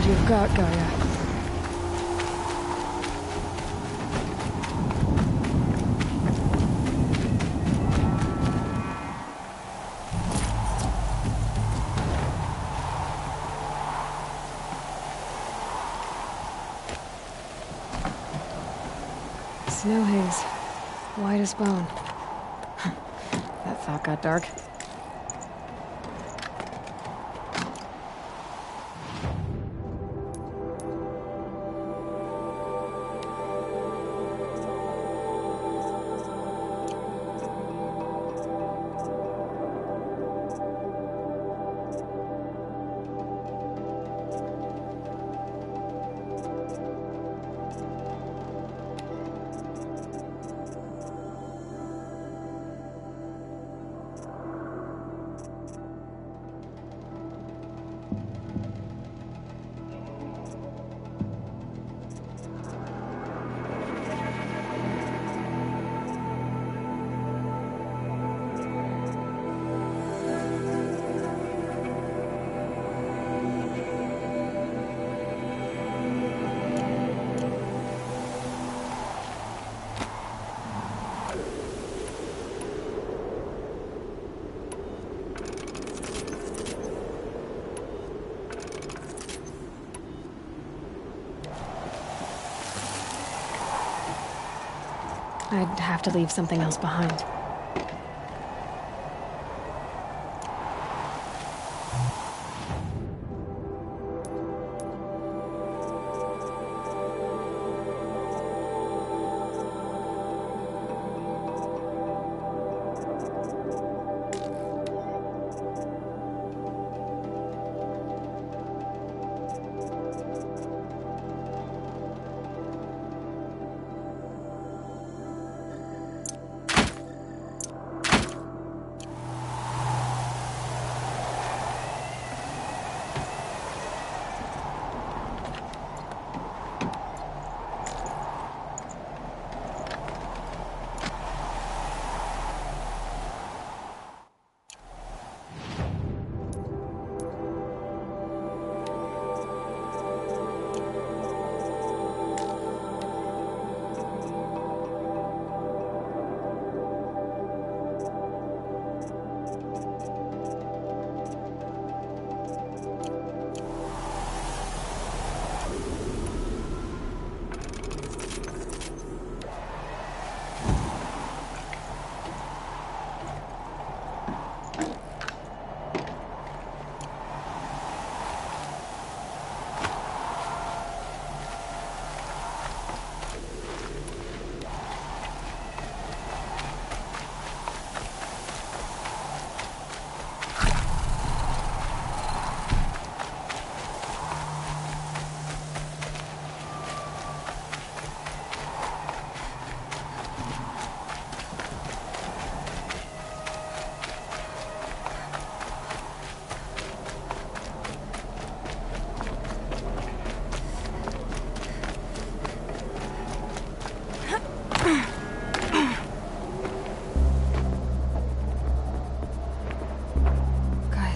you've got, Gaia. Snow haze. White as bone. That thought got dark. I'd have to leave something else behind.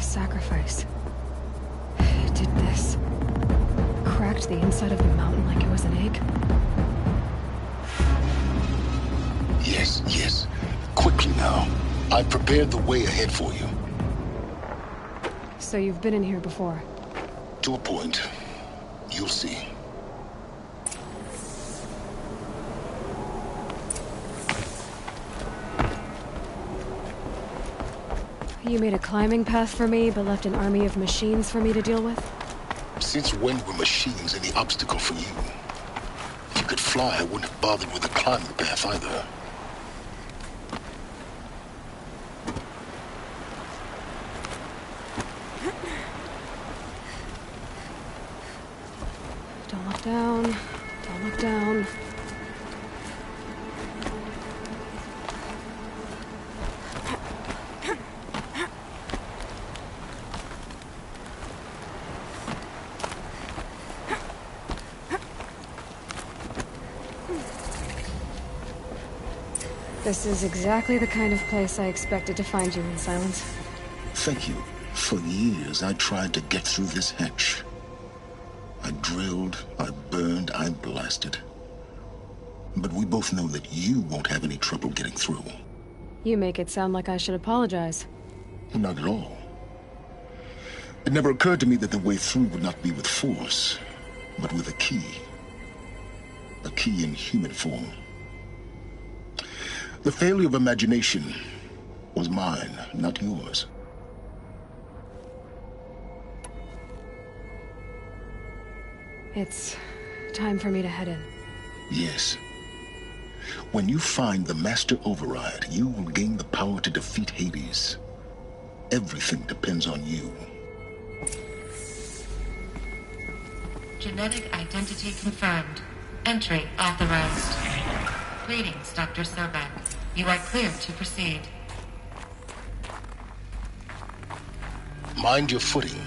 Sacrifice. It did this. Cracked the inside of the mountain like it was an egg. Yes, yes. Quickly now. I've prepared the way ahead for you. So you've been in here before? To a point. You'll see. You made a climbing path for me, but left an army of machines for me to deal with? Since when were machines any obstacle for you? If you could fly, I wouldn't have bothered with a climbing path either. Don't look down. Don't look down. This is exactly the kind of place I expected to find you in, Silence. Thank you. For years, I tried to get through this hatch. I drilled, I burned, I blasted. But we both know that you won't have any trouble getting through. You make it sound like I should apologize. Not at all. It never occurred to me that the way through would not be with force, but with a key. A key in human form. The failure of imagination was mine, not yours. It's time for me to head in. Yes. When you find the Master Override, you will gain the power to defeat Hades. Everything depends on you. Genetic identity confirmed. Entry authorized. Greetings, Dr. Sobek. You are cleared to proceed. Mind your footing.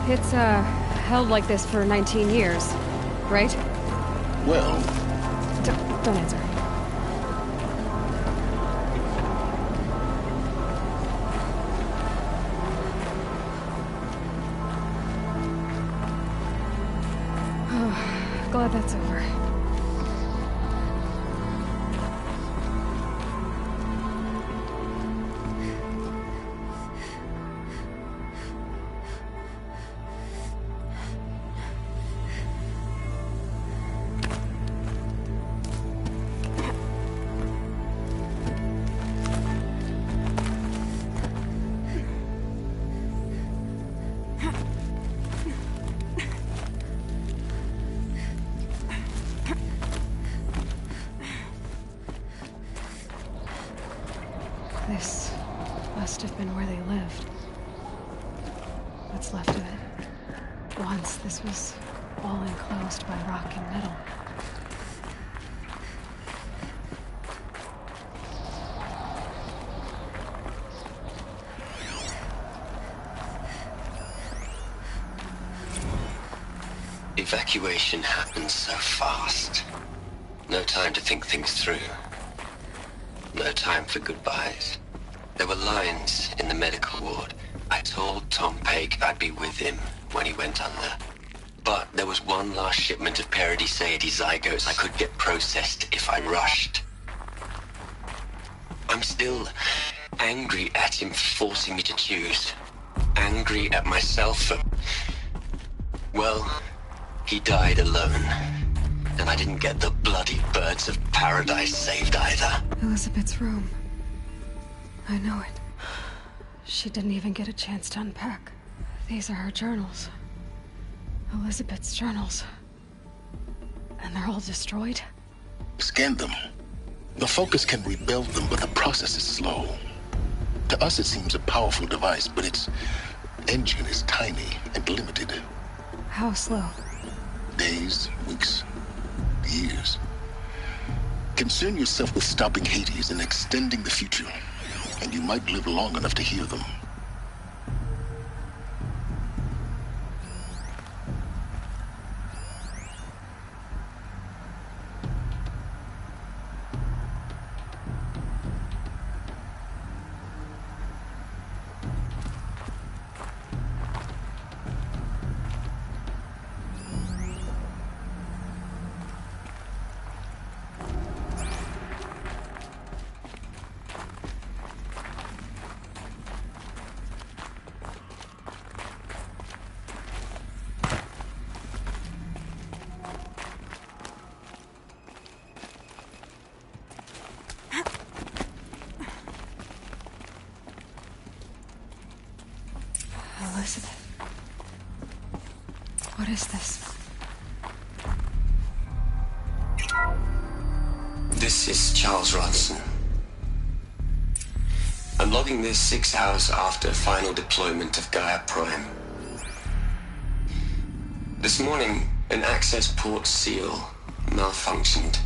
It's, held like this for 19 years, right? Well... Don't answer. Glad that's over. This must have been where they lived. What's left of it. Once, this was all enclosed by rock and metal. evacuation happened so fast. No time to think things through. No time for goodbyes. There were lines in the medical ward. I told Tom Pake I'd be with him when he went under. But there was one last shipment of Paradiseidae zygotes I could get processed if I rushed. I'm still angry at him for forcing me to choose. Angry at myself for... Well, he died alone. And I didn't get the bloody birds of paradise saved either. Elizabeth's room. I know it. She didn't even get a chance to unpack. These are her journals. Elizabeth's journals. And they're all destroyed? Scan them. The Focus can rebuild them, but the process is slow. To us it seems a powerful device, but its engine is tiny and limited. How slow? Days, weeks, years. Concern yourself with stopping Hades and extending the future, and you might live long enough to hear them. Elizabeth. What is this? This is Charles Ronson. I'm logging this 6 hours after final deployment of Gaia Prime. This morning, an access port seal malfunctioned.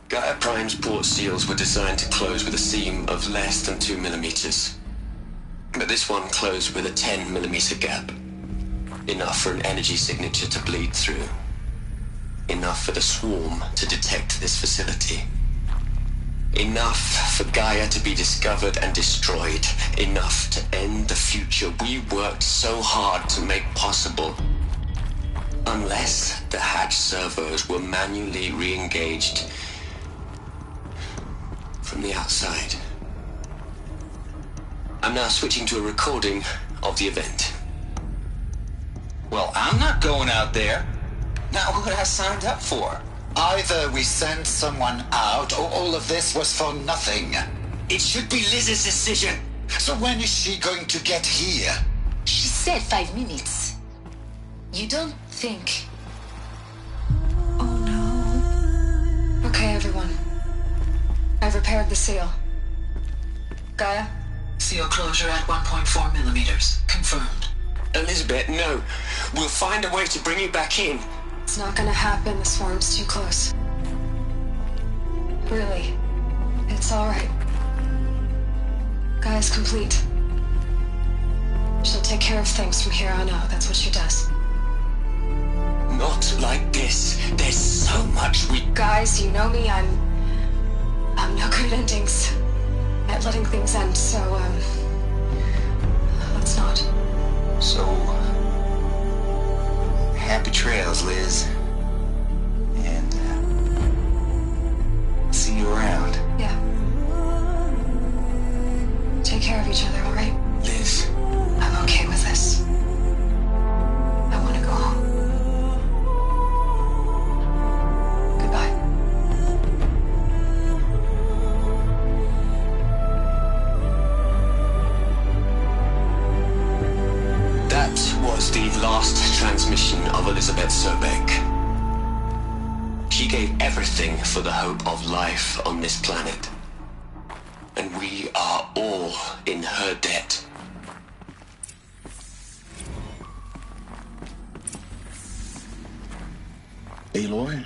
Gaia Prime's port seals were designed to close with a seam of less than 2 millimeters. But this one closed with a 10 millimeter gap. Enough for an energy signature to bleed through. Enough for the swarm to detect this facility. Enough for Gaia to be discovered and destroyed. Enough to end the future we worked so hard to make possible. Unless the hatch servos were manually re-engaged from the outside. I'm now switching to a recording of the event. Well, I'm not going out there. Not what I signed up for. Either we send someone out, or all of this was for nothing. It should be Liz's decision. So when is she going to get here? She said 5 minutes. You don't think... Oh no. Okay, everyone. I've repaired the seal. Gaia? Seal closure at 1.4 millimeters. Confirmed. Elizabeth, no. We'll find a way to bring you back in. It's not gonna happen. The swarm's too close. Really. It's alright. Gaia's complete. She'll take care of things from here on out. That's what she does. Not like this. There's so much we... Guys, you know me. I'm no good at endings. At letting things end, so, let's not. So, happy trails, Liz. And, see you around. Yeah. Take care of each other, alright? Liz. I'm okay with this. I want to go home. Goodbye. That was the last transmission of Elizabeth Sobek. She gave everything for the hope of life on this planet. And we are all in her debt. Aloy?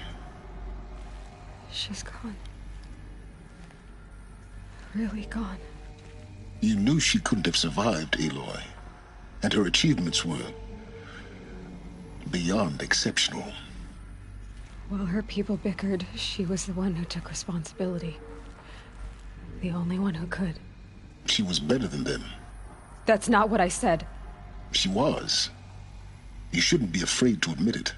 She's gone. Really gone. You knew she couldn't have survived, Aloy. And her achievements were beyond exceptional. While her people bickered, she was the one who took responsibility. The only one who could. She was better than them. That's not what I said. She was. You shouldn't be afraid to admit it.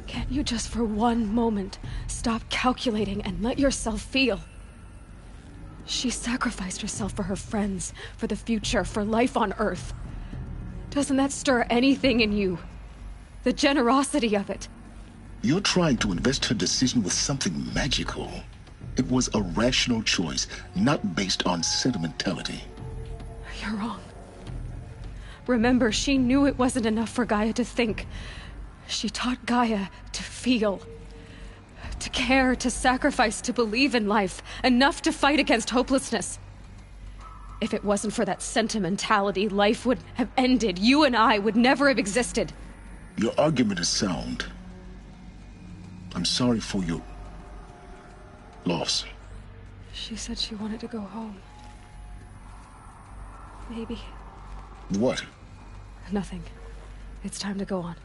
Can't you just for one moment stop calculating and let yourself feel? She sacrificed herself for her friends, for the future, for life on Earth. Doesn't that stir anything in you? The generosity of it. You're trying to invest her decision with something magical. It was a rational choice, not based on sentimentality. You're wrong. Remember, she knew it wasn't enough for Gaia to think. She taught Gaia to feel. To care, to sacrifice, to believe in life. Enough to fight against hopelessness. If it wasn't for that sentimentality, life would have ended. You and I would never have existed. Your argument is sound. I'm sorry for your loss. She said she wanted to go home. Maybe. What? Nothing. It's time to go on.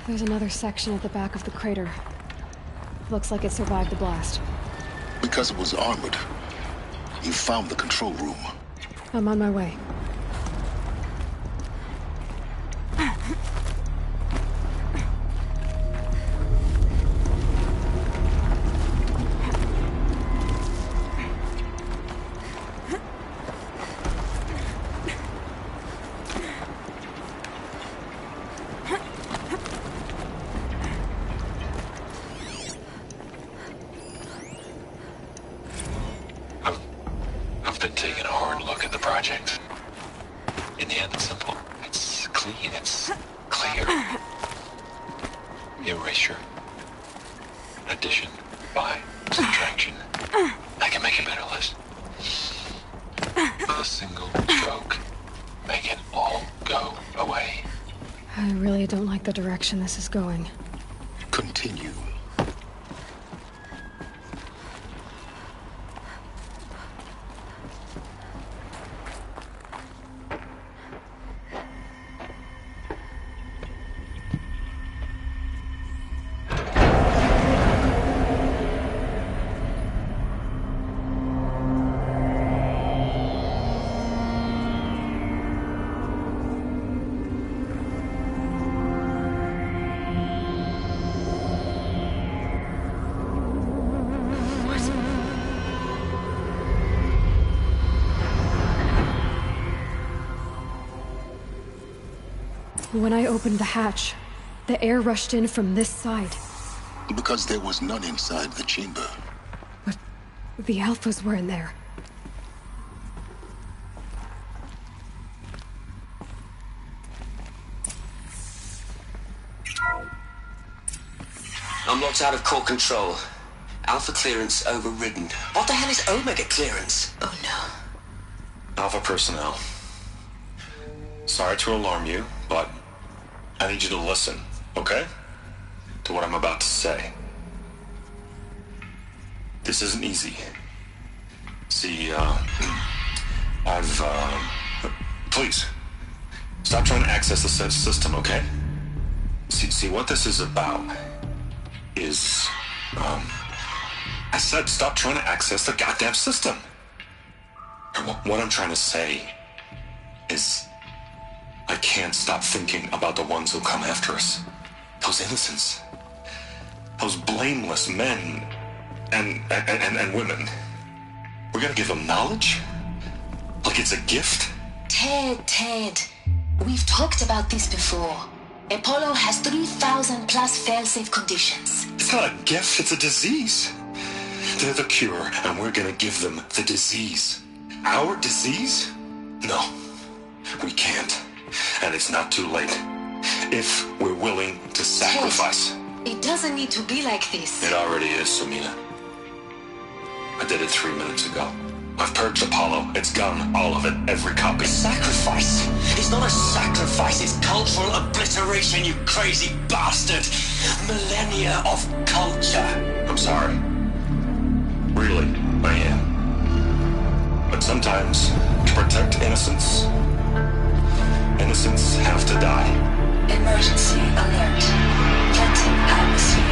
There's another section at the back of the crater. Looks like it survived the blast. Because it was armored. You found the control room. I'm on my way. The direction this is going. Continue. When I opened the hatch, the air rushed in from this side. Because there was none inside the chamber. But the Alphas were in there. I'm locked out of core control. Alpha clearance overridden. What the hell is Omega clearance? Oh no. Alpha personnel. Sorry to alarm you, but I need you to listen, okay? To what I'm about to say. This isn't easy. See, please, stop trying to access the system, okay? See, what this is about is, I said stop trying to access the goddamn system. And what I'm trying to say is I can't stop thinking about the ones who'll come after us. Those innocents. Those blameless men and women. We're gonna give them knowledge? Like it's a gift? Ted. We've talked about this before. Apollo has 3,000 plus fail-safe conditions. It's not a gift, it's a disease. They're the cure, and we're gonna give them the disease. Our disease? No, we can't. And it's not too late. If we're willing to sacrifice. Ted, it doesn't need to be like this. It already is, Samina. I did it 3 minutes ago. I've purged Apollo. It's gone. All of it. Every copy. Sacrifice? It's not a sacrifice. It's cultural obliteration, you crazy bastard. Millennia of culture. I'm sorry. Really, I am. But sometimes, to protect innocence have to die. Emergency alert. Threatening atmosphere.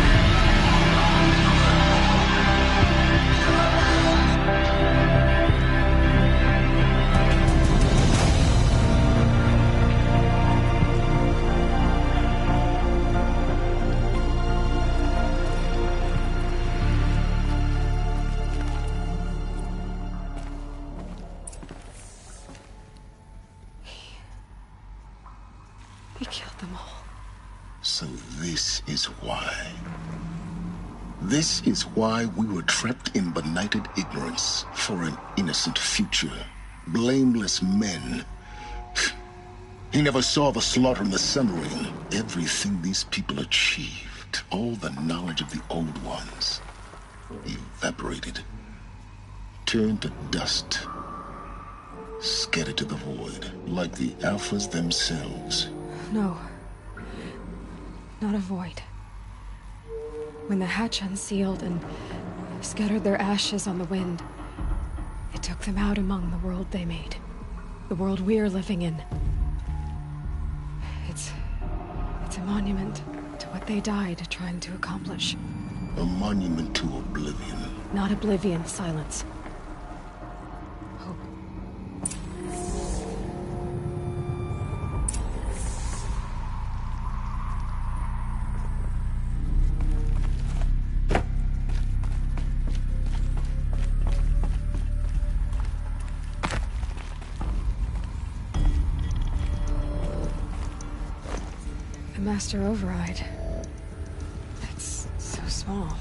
He killed them all. So this is why. This is why we were trapped in benighted ignorance for an innocent future. Blameless men. He never saw the slaughter in the Sun Ring. Everything these people achieved, all the knowledge of the old ones, evaporated, turned to dust, scattered to the void, like the Alphas themselves. No. Not a void. When the hatch unsealed and scattered their ashes on the wind, it took them out among the world they made. The world we're living in. It's a monument to what they died trying to accomplish. A monument to oblivion. Not oblivion, silence. Hope. The Master Override. It's so small.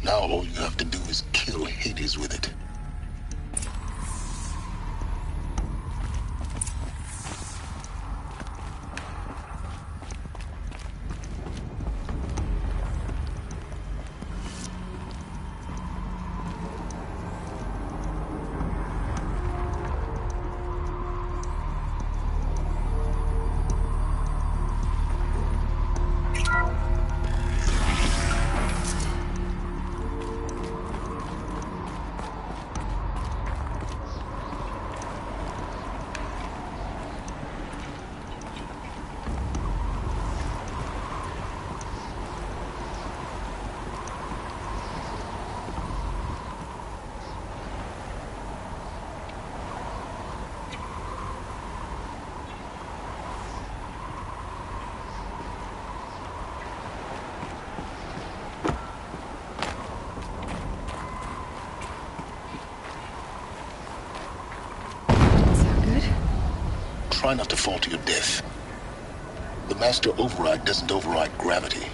Now all you have to do is kill Hades with it. Try not to fall to your death. The master override doesn't override gravity.